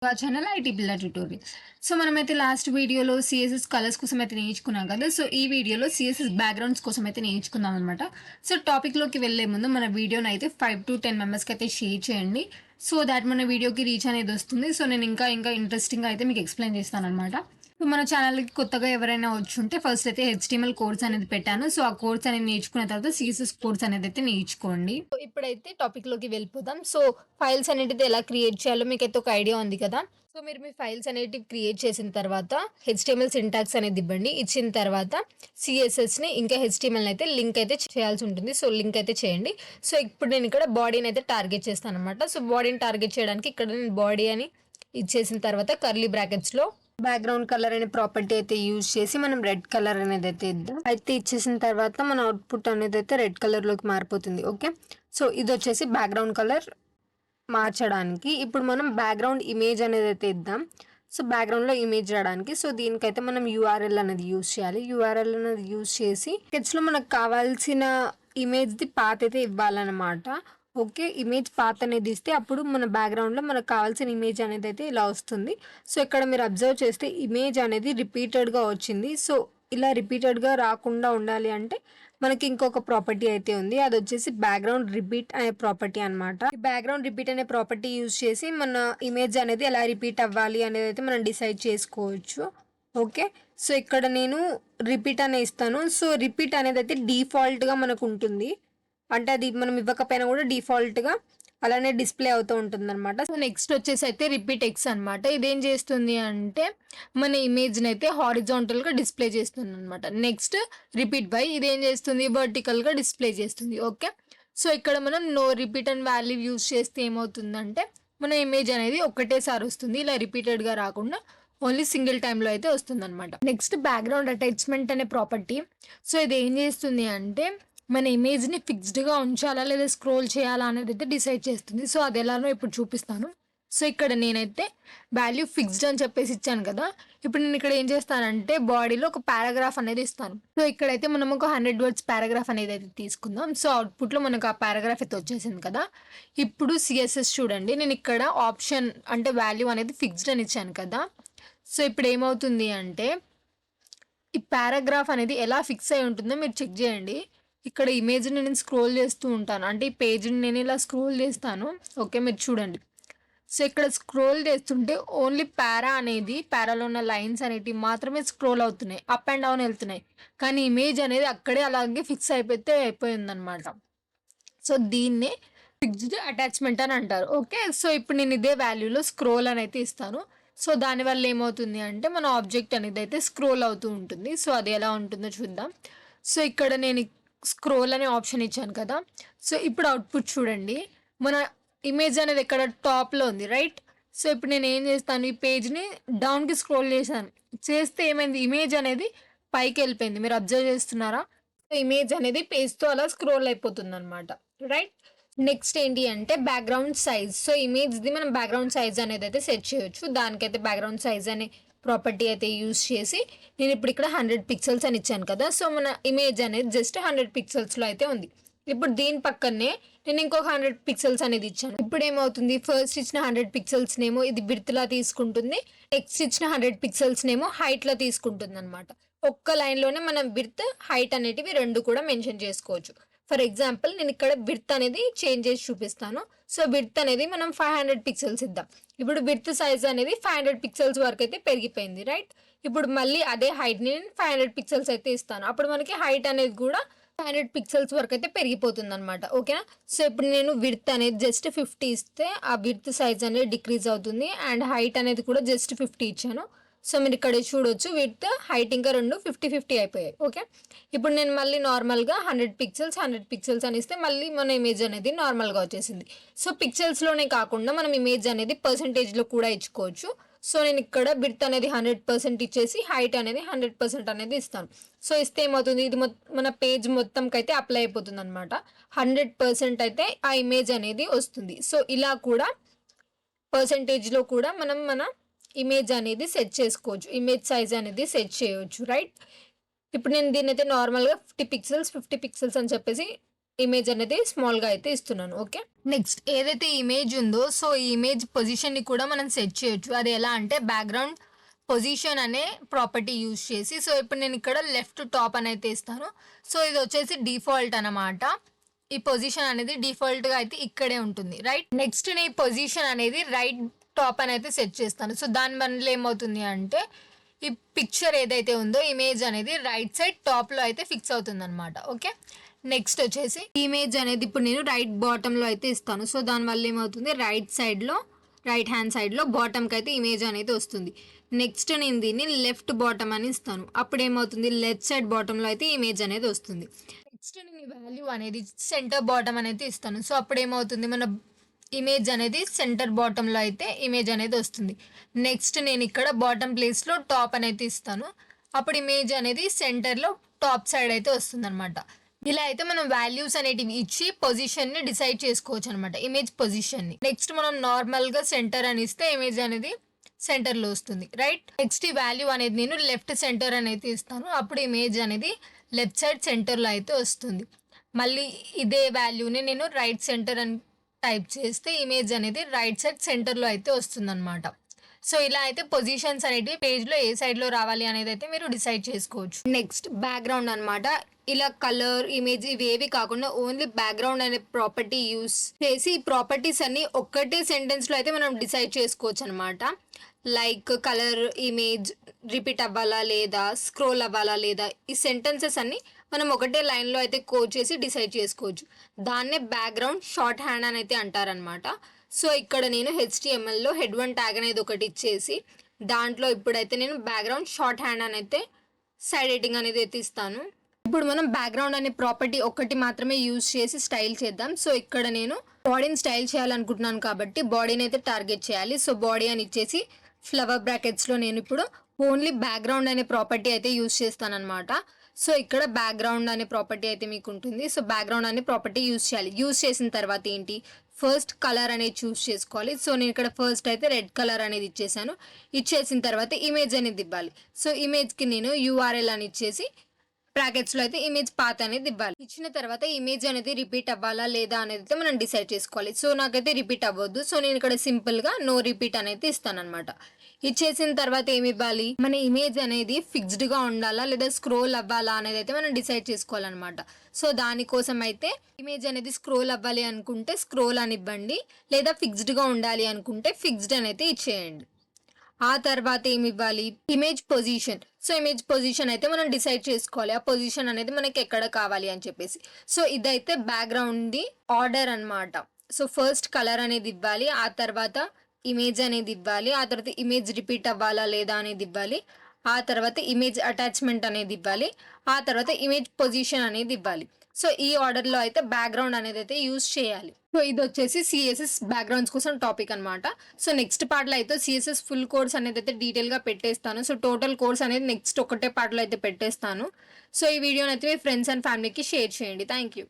Channel IT builder tutorial. So మనమైతే last వీడియోలో CSS colours కోసం అయితే నేర్చుకున్నాం కదా. సో ఈ వీడియోలో సిఎస్ఎస్ బ్యాక్గ్రౌండ్స్ కోసం అయితే నేర్చుకుందాం అనమాట. సో టాపిక్లోకి వెళ్ళే ముందు మన వీడియోని అయితే 5 to 10 మెంబర్స్కి అయితే షేర్ చేయండి. సో దాట్ మన వీడియోకి రీచ్ అనేది వస్తుంది. సో నేను ఇంకా ఇంట్రెస్టింగ్గా అయితే మీకు ఎక్స్ప్లెయిన్ చేస్తాను అనమాట. సో మన ఛానల్కి కొత్తగా ఎవరైనా వచ్చుంటే ఫస్ట్ అయితే HTML కోర్స్ అనేది పెట్టాను. సో ఆ కోర్స్ అనేది నేర్చుకున్న తర్వాత సిఎస్ఎస్ కోర్స్ అనేది అయితే నేర్చుకోండి. సో ఇప్పుడైతే టాపిక్లోకి వెళ్ళిపోదాం. సో ఫైల్స్ అనేటిది ఎలా క్రియేట్ చేయాలో మీకైతే ఒక ఐడియా ఉంది కదా. సో మీరు మీ ఫైల్స్ అనేటివి క్రియేట్ చేసిన తర్వాత HTML సింటాక్స్ అనేది ఇవ్వండి. ఇచ్చిన తర్వాత సిఎస్ఎస్ని ఇంకా HTML అయితే లింక్ అయితే చేయాల్సి ఉంటుంది. సో లింక్ అయితే చేయండి. సో ఇప్పుడు నేను ఇక్కడ బాడీని అయితే టార్గెట్ చేస్తాను అనమాట. సో బాడీని టార్గెట్ చేయడానికి ఇక్కడ నేను బాడీ అని ఇచ్చేసిన తర్వాత కర్లీ బ్రాకెట్స్లో బ్యాక్గ్రౌండ్ కలర్ అనే ప్రాపర్టీ అయితే యూజ్ చేసి మనం రెడ్ కలర్ అనేది అయితే ఇద్దాం. అయితే ఇచ్చేసిన తర్వాత మన అవుట్పుట్ అనేది అయితే రెడ్ కలర్లోకి మారిపోతుంది. ఓకే, సో ఇది వచ్చేసి బ్యాక్గ్రౌండ్ కలర్ మార్చడానికి. ఇప్పుడు మనం బ్యాక్గ్రౌండ్ ఇమేజ్ అనేది అయితే ఇద్దాం. సో బ్యాక్గ్రౌండ్లో ఇమేజ్ రావడానికి సో దీనికైతే మనం URL అనేది యూజ్ చేయాలి. URL అనేది యూజ్ చేసి స్కెచ్లో మనకు కావాల్సిన ఇమేజ్ది పాత్ అయితే ఇవ్వాలన్నమాట. ఓకే, ఇమేజ్ పాత్ అనేది ఇస్తే అప్పుడు మన బ్యాక్గ్రౌండ్లో మనకు కావాల్సిన ఇమేజ్ అనేది అయితే ఇలా వస్తుంది. సో ఇక్కడ మీరు అబ్జర్వ్ చేస్తే ఇమేజ్ అనేది రిపీటెడ్గా వచ్చింది. సో ఇలా రిపీటెడ్గా రాకుండా ఉండాలి అంటే మనకి ఇంకొక ప్రాపర్టీ అయితే ఉంది. అది వచ్చేసి బ్యాక్గ్రౌండ్ రిపీట్ అనే ప్రాపర్టీ అనమాట. ఈ బ్యాక్గ్రౌండ్ రిపీట్ అనే ప్రాపర్టీ యూజ్ చేసి మన ఇమేజ్ అనేది ఎలా రిపీట్ అవ్వాలి అనేది అయితే మనం డిసైడ్ చేసుకోవచ్చు. ఓకే, సో ఇక్కడ నేను రిపీట్ అనే ఇస్తాను. సో రిపీట్ అనేది అయితే డిఫాల్ట్గా మనకు ఉంటుంది. అంటే అది మనం ఇవ్వకపోయినా కూడా డిఫాల్ట్గా అలానే డిస్ప్లే అవుతూ ఉంటుంది అనమాట. సో నెక్స్ట్ వచ్చేసి అయితే రిపీట్ ఎక్స్ అనమాట. ఇదేం చేస్తుంది అంటే మన ఇమేజ్ని అయితే హారిజాంటల్గా డిస్ప్లే చేస్తుంది అనమాట. నెక్స్ట్ రిపీట్ వై ఇదేం చేస్తుంది వర్టికల్గా డిస్ప్లే చేస్తుంది. ఓకే, సో ఇక్కడ మనం no repeat and value use చేస్తే ఏమవుతుందంటే మన ఇమేజ్ అనేది ఒక్కటేసారి వస్తుంది. ఇలా రిపీటెడ్గా రాకుండా ఓన్లీ సింగిల్ టైంలో అయితే వస్తుంది అనమాట. నెక్స్ట్ బ్యాక్గ్రౌండ్ అటాచ్మెంట్ అనే ప్రాపర్టీ. సో ఇది ఏం చేస్తుంది అంటే మన ఇమేజ్ని ఫిక్స్డ్గా ఉంచాలా లేదా స్క్రోల్ చేయాలా అనేది అయితే డిసైడ్ చేస్తుంది. సో అది ఎలానో ఇప్పుడు చూపిస్తాను. సో ఇక్కడ నేనైతే వాల్యూ ఫిక్స్డ్ అని చెప్పేసి ఇచ్చాను కదా. ఇప్పుడు నేను ఇక్కడ ఏం చేస్తానంటే బాడీలో ఒక పారాగ్రాఫ్ అనేది ఇస్తాను. సో ఇక్కడైతే మనం ఒక 100 words పారాగ్రాఫ్ అనేది అయితే తీసుకుందాం. సో అవుట్పుట్లో మనకు ఆ పారాగ్రాఫ్ అయితే వచ్చేసింది కదా. ఇప్పుడు సిఎస్ఎస్ చూడండి, నేను ఇక్కడ ఆప్షన్ అంటే వాల్యూ అనేది ఫిక్స్డ్ అని ఇచ్చాను కదా. సో ఇప్పుడు ఏమవుతుంది అంటే ఈ పారాగ్రాఫ్ అనేది ఎలా ఫిక్స్ అయి ఉంటుందో మీరు చెక్ చేయండి. ఇక్కడ ఇమేజ్ని నేను స్క్రోల్ చేస్తూ ఉంటాను, అంటే ఈ పేజ్ని నేను ఇలా స్క్రోల్ చేస్తాను. ఓకే, మీరు చూడండి. సో ఇక్కడ స్క్రోల్ చేస్తుంటే ఓన్లీ పారాలో ఉన్న లైన్స్ అనేటివి మాత్రమే స్క్రోల్ అవుతున్నాయి, అప్ అండ్ డౌన్ వెళ్తున్నాయి. కానీ ఇమేజ్ అనేది అక్కడే అలాగే ఫిక్స్ అయిపోయిందనమాట. సో దీన్నే ఫిక్స్డ్ అటాచ్మెంట్ అని అంటారు. ఓకే, సో ఇప్పుడు నేను ఇదే వాల్యూలో స్క్రోల్ అని అయితే ఇస్తాను. సో దానివల్ల ఏమవుతుంది అంటే మన ఆబ్జెక్ట్ అనేది అయితే స్క్రోల్ అవుతూ ఉంటుంది. సో అది ఎలా ఉంటుందో చూద్దాం. సో ఇక్కడ నేను స్క్రోల్ అనే ఆప్షన్ ఇచ్చాను కదా. సో ఇప్పుడు అవుట్పుట్ చూడండి, మన ఇమేజ్ అనేది ఇక్కడ టాప్లో ఉంది, రైట్. సో ఇప్పుడు నేను ఏం చేస్తాను, ఈ పేజ్ని డౌన్కి స్క్రోల్ చేస్తే ఏమైంది, ఇమేజ్ అనేది పైకి వెళ్ళిపోయింది. మీరు అబ్జర్వ్ చేస్తున్నారా? ఇమేజ్ అనేది పేజ్తో అలా స్క్రోల్ అయిపోతుంది అనమాట, రైట్. నెక్స్ట్ ఏంటి అంటే బ్యాక్గ్రౌండ్ సైజ్. సో ఇమేజ్ది మనం బ్యాక్గ్రౌండ్ సైజ్ అనేది అయితే సెట్ చేయొచ్చు. దానికైతే బ్యాక్గ్రౌండ్ సైజ్ అనే ప్రాపర్టీ అయితే యూజ్ చేసి నేను ఇప్పుడు ఇక్కడ 100 pixels అని ఇచ్చాను కదా. సో మన ఇమేజ్ అనేది జస్ట్ 100 pixelsలో అయితే ఉంది. ఇప్పుడు దీని పక్కనే నేను ఇంకొక 100 pixels అనేది ఇచ్చాను. ఇప్పుడు ఏమవుతుంది, ఫస్ట్ ఇచ్చిన 100 pixels నేమో ఇది విడ్త్లా తీసుకుంటుంది, నెక్స్ట్ ఇచ్చిన 100 pixels నేమో హైట్లా తీసుకుంటుంది అనమాట. ఒక్క లైన్లోనే మనం విడ్త్ హైట్ అనేటివి రెండు కూడా మెన్షన్ చేసుకోవచ్చు. ఫర్ ఎగ్జాంపుల్ నేను ఇక్కడ విడ్త్ అనేది చేంజ్ చేసి చూపిస్తాను. సో విడ్త్ అనేది మనం 500 pixels ఇద్దాం. ఇప్పుడు విడ్త్ సైజ్ అనేది 500 pixels వరకు అయితే పెరిగిపోయింది, రైట్. ఇప్పుడు మళ్ళీ అదే హైట్ని నేను 500 pixels అయితే ఇస్తాను. అప్పుడు మనకి హైట్ అనేది కూడా 500 pixels వరకు అయితే పెరిగిపోతుంది అనమాట. ఓకేనా. సో ఇప్పుడు నేను విడ్త్ అనేది జస్ట్ 50 ఇస్తే ఆ విడ్త్ సైజ్ అనేది డిక్రీజ్ అవుతుంది అండ్ హైట్ అనేది కూడా జస్ట్ 50 ఇచ్చాను. సో మీరు ఇక్కడ చూడొచ్చు విడ్త్ హైట్ ఇంకా రెండు 50-50 అయిపోయాయి. ఓకే, ఇప్పుడు నేను మళ్ళీ నార్మల్గా 100 pixels అని ఇస్తే మళ్ళీ మన ఇమేజ్ అనేది నార్మల్గా వచ్చేసింది. సో పిక్సెల్స్లోనే కాకుండా మనం ఇమేజ్ అనేది పర్సంటేజ్లో కూడా ఇచ్చుకోవచ్చు. సో నేను ఇక్కడ విడ్త్ అనేది 100% ఇచ్చేసి హైట్ అనేది 100% అనేది ఇస్తాను. సో ఇస్తే ఏమవుతుంది, ఇది మన పేజ్ మొత్తంకి అయితే అప్లై అయిపోతుంది అనమాట. 100% అయితే ఆ ఇమేజ్ అనేది వస్తుంది. సో ఇలా కూడా పర్సంటేజ్లో కూడా మనం మన ఇమేజ్ అనేది సెట్ చేసుకోవచ్చు, ఇమేజ్ సైజ్ అనేది సెట్ చేయవచ్చు, రైట్. ఇప్పుడు నేను దీన్ని అయితే నార్మల్గా 50 pixels అని చెప్పేసి ఇమేజ్ అనేది స్మాల్‌గా అయితే ఇస్తున్నాను. ఓకే. నెక్స్ట్ ఏదైతే ఇమేజ్ ఉందో సో, ఈ ఇమేజ్ పొజిషన్‌ని కూడా మనం సెట్ చేయొచ్చు. అది ఎలా అంటే బ్యాక్‌గ్రౌండ్ పొజిషన్ అనే ప్రాపర్టీ యూజ్ చేసి సో, ఇప్పుడు నేను ఇక్కడ లెఫ్ట్ టాప్ అని అయితే ఇస్తాను. సో, ఇది వచ్చేసి డిఫాల్ట్ అనమాట. ఈ పొజిషన్ అనేది డిఫాల్ట్‌గా అయితే ఇక్కడే ఉంటుంది. రైట్. నెక్స్ట్ నేను ఈ పొజిషన్ అనేది రైట్ టాప్ అని అయితే సెట్ చేస్తాను. సో, దాని వల్ల ఏమవుతుంది అంటే ఈ పిక్చర్ ఏదైతే ఉందో ఇమేజ్ అనేది రైట్ సైడ్ టాప్‌లో అయితే ఫిక్స్ అవుతుందనమాట. ఓకే. నెక్స్ట్ వచ్చేసి ఇమేజ్ అనేది ఇప్పుడు నేను రైట్ బాటంలో అయితే ఇస్తాను. సో, దానివల్ల ఏమవుతుంది రైట్ హ్యాండ్ సైడ్‌లో బాటమ్‌కి అయితే ఇమేజ్ అనేది వస్తుంది. నెక్స్ట్ నేను దీన్ని లెఫ్ట్ బాటమ్ అని ఇస్తాను. అప్పుడు ఏమవుతుంది లెఫ్ట్ సైడ్ బాటంలో అయితే ఇమేజ్ అనేది వస్తుంది. నెక్స్ట్ నేను ఈ వాల్యూ అనేది సెంటర్ బాటమ్ అనేది ఇస్తాను. సో, అప్పుడు ఏమవుతుంది మన ఇమేజ్ అనేది సెంటర్ బాటంలో అయితే ఇమేజ్ అనేది వస్తుంది. నెక్స్ట్ నేను ఇక్కడ బాటమ్ ప్లేస్‌లో టాప్ అనేది ఇస్తాను. అప్పుడు ఇమేజ్ అనేది సెంటర్‌లో టాప్ సైడ్ అయితే వస్తుందనమాట. ఇలా అయితే మనం వాల్యూస్ అనేటివి ఇచ్చి పొజిషన్‌ని డిసైడ్ చేసుకోవచ్చనమాట. ఇమేజ్ పొజిషన్‌ని. నెక్స్ట్ మనం నార్మల్‌గా సెంటర్ అని ఇస్తే ఇమేజ్ అనేది సెంటర్‌లో వస్తుంది. రైట్. నెక్స్ట్ ఈ వాల్యూ అనేది నేను లెఫ్ట్ సెంటర్ అని అయితే ఇస్తాను. అప్పుడు ఇమేజ్ అనేది లెఫ్ట్ సైడ్ సెంటర్‌లో అయితే వస్తుంది. మళ్ళీ ఇదే వాల్యూని నేను రైట్ సెంటర్ అని టైప్ చేస్తే ఇమేజ్ అనేది రైట్ సైడ్ సెంటర్‌లో అయితే వస్తుందనమాట. సో, ఇలా అయితే పొజిషన్స్ అనేటివి పేజ్‌లో ఏ సైడ్‌లో రావాలి అనేది అయితే మీరు డిసైడ్ చేసుకోవచ్చు. నెక్స్ట్ బ్యాక్‌గ్రౌండ్ అనమాట. ఇలా కలర్, ఇమేజ్ ఇవేవి కాకుండా ఓన్లీ బ్యాక్‌గ్రౌండ్ అనే ప్రాపర్టీ యూజ్ చేసి ఈ ప్రాపర్టీస్ అన్నీ ఒక్కటే సెంటెన్స్‌లో అయితే మనం డిసైడ్ చేసుకోవచ్చనమాట. లైక్ కలర్, ఇమేజ్ రిపీట్ అవ్వాలా లేదా, స్క్రోల్ అవ్వాలా లేదా, ఈ సెంటెన్సెస్ అన్నీ మనం ఒకటే లైన్‌లో అయితే కోడ్ చేసి డిసైడ్ చేసుకోవచ్చు. దాన్నే బ్యాక్‌గ్రౌండ్ షార్ట్ హ్యాండ్ అని అయితే అంటారనమాట. సో, ఇక్కడ నేను హెచ్‌టీఎంఎల్‌లో హెడ్ 1 ట్యాగ్ అనేది ఒకటి ఇచ్చేసి దాంట్లో ఇప్పుడైతే నేను బ్యాక్‌గ్రౌండ్ షార్ట్ హ్యాండ్ అని అయితే సైడ్ హెడ్డింగ్ అనేది అయితే ఇస్తాను. ఇప్పుడు మనం బ్యాక్‌గ్రౌండ్ అనే ప్రాపర్టీ ఒక్కటి మాత్రమే యూజ్ చేసి స్టైల్ చేద్దాం. సో, ఇక్కడ నేను బాడీని స్టైల్ చేయాలనుకుంటున్నాను కాబట్టి బాడీని అయితే టార్గెట్ చేయాలి. సో, బాడీ అని ఇచ్చేసి ఫ్లవర్ బ్రాకెట్స్‌లో నేను ఇప్పుడు ఓన్లీ బ్యాక్‌గ్రౌండ్ అనే ప్రాపర్టీ అయితే యూజ్ చేస్తాననమాట. సో, ఇక్కడ బ్యాక్‌గ్రౌండ్ అనే ప్రాపర్టీ అయితే మీకు ఉంటుంది. సో, బ్యాక్‌గ్రౌండ్ అనే ప్రాపర్టీ యూజ్ చేయాలి. యూజ్ చేసిన తర్వాత ఏంటి ఫస్ట్ కలర్ అనేది చూస్ చేసుకోవాలి. సో, నేను ఇక్కడ ఫస్ట్ అయితే రెడ్ కలర్ అనేది ఇచ్చేసాను. ఇచ్చేసిన తర్వాత ఇమేజ్ అనేది ఇవ్వాలి. సో, ఇమేజ్‌కి నేను యూఆర్ఎల్ అని ఇచ్చేసి బ్రాకెట్స్‌లో అయితే ఇమేజ్ పాత్ అనేది ఇవ్వాలి. ఇచ్చిన తర్వాత ఇమేజ్ అనేది రిపీట్ అవ్వాలా లేదా అనేది అయితే మనం డిసైడ్ చేసుకోవాలి. సో, నాకైతే రిపీట్ అవ్వద్దు. సో, నేను ఇక్కడ సింపుల్‌గా నో రిపీట్ అనేది ఇస్తాననమాట. ఇచ్చేసిన తర్వాత ఏమి ఇవ్వాలి మన ఇమేజ్ అనేది ఫిక్స్డ్‌గా ఉండాలా లేదా స్క్రోల్ అవ్వాలా అనేది అయితే మనం డిసైడ్ చేసుకోవాలన్నమాట. సో, దానికోసం అయితే ఇమేజ్ అనేది స్క్రోల్ అవ్వాలి అనుకుంటే స్క్రోల్ అని ఇవ్వండి. లేదా ఫిక్స్డ్‌గా ఉండాలి అనుకుంటే ఫిక్స్డ్ అని అయితే ఇచ్చేయండి. ఆ తర్వాత ఏమి ఇవ్వాలి image position. So, image position అయితే మనం డిసైడ్ చేసుకోవాలి. ఆ పొజిషన్ అనేది మనకి ఎక్కడ కావాలి అని చెప్పేసి. సో, ఇదైతే బ్యాక్‌గ్రౌండ్‌ది ఆర్డర్ అనమాట. సో, ఫస్ట్ కలర్ అనేది ఇవ్వాలి. ఆ తర్వాత ఇమేజ్ అనేది ఇవ్వాలి. ఆ తర్వాత ఇమేజ్ రిపీట్ అవ్వాలా లేదా అనేది ఇవ్వాలి. ఆ తర్వాత ఇమేజ్ అటాచ్‌మెంట్ అనేది ఇవ్వాలి. ఆ తర్వాత ఇమేజ్ పొజిషన్ అనేది ఇవ్వాలి. సో, ఈ ఆర్డర్‌లో అయితే బ్యాక్‌గ్రౌండ్ అనేది అయితే యూజ్ చేయాలి. సో, ఇదొచ్చేసి సీఎస్ఎస్ బ్యాక్‌గ్రౌండ్స్ కోసం టాపిక్ అనమాట. సో, నెక్స్ట్ పార్ట్‌లో అయితే సీఎస్ఎస్ ఫుల్ కోర్స్ అనేది అయితే డీటెయిల్‌గా పెట్టేస్తాను. సో, టోటల్ కోర్స్ అనేది నెక్స్ట్ ఒకటే పార్ట్‌లో అయితే పెట్టేస్తాను. సో, ఈ వీడియోని అయితే మీ ఫ్రెండ్స్ అండ్ ఫ్యామిలీకి షేర్ చేయండి. Thank you.